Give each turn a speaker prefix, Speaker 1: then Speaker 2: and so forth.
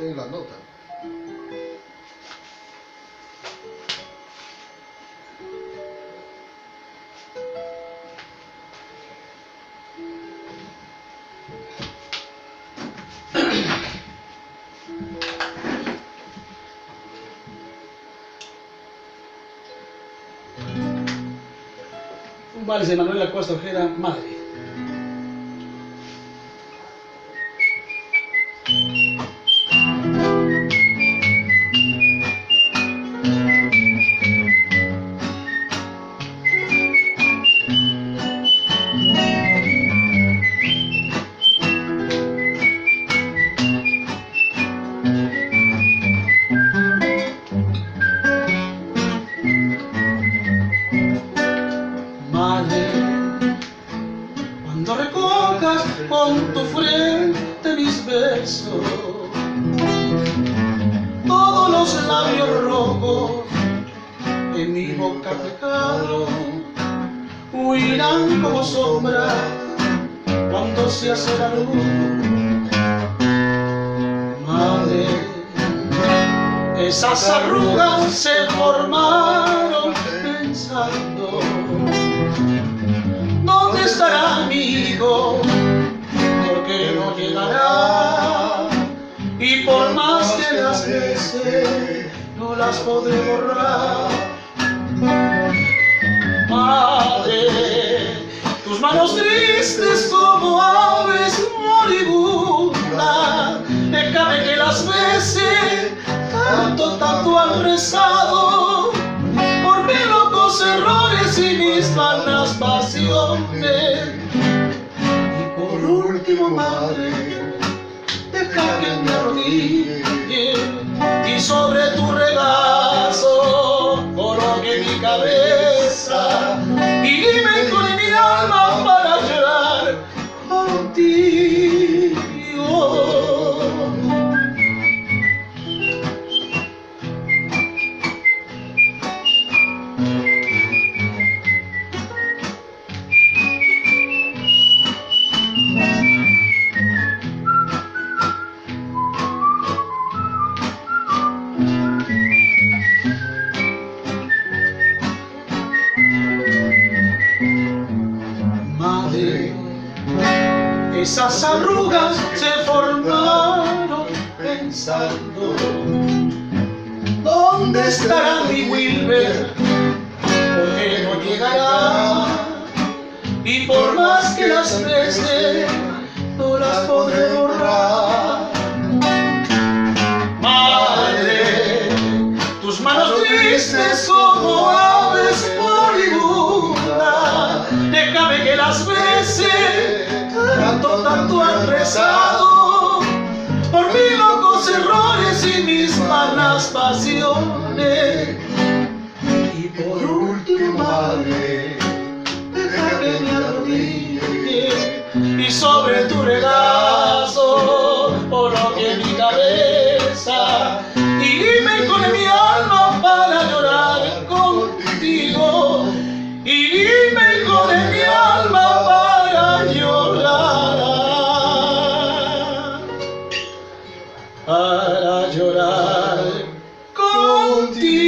Speaker 1: estoy en la nota.
Speaker 2: Un vals de Manuel Acosta Ojeda, Madre.
Speaker 3: Cuando recojas con tu frente mis besos, todos los labios rojos en mi boca pecaron, huirán como sombras cuando se hace la luz. Madre, esas arrugas se formaron pensando, ¿dónde estará mi hijo? Porque no llegará, y por más que las bese, no las podré borrar. Madre, tus manos tristes como aves moribundas, déjame que las bese, tanto han rezado por mis locos errores y mis vanas pasiones. Y por último, madre, deja que me arrodille y sobre tu regazo coloque mi cabeza y dime con mi alma para llorar contigo. Madre, esas arrugas se formaron pensando, ¿dónde estará mi Wilber? Porque no llegará, y por más que las bese, no las podré borrar. Madre, tus manos tristes como aves moribundas, déjame que las bese, tanto han rezado por mis locos errores y mis malas pasiones. Y por último, madre, deja que me arrodille y sobre tu regazo coloque mi cabeza y dime con mi alma para llorar contigo, y dime con mi alma para llorar contigo.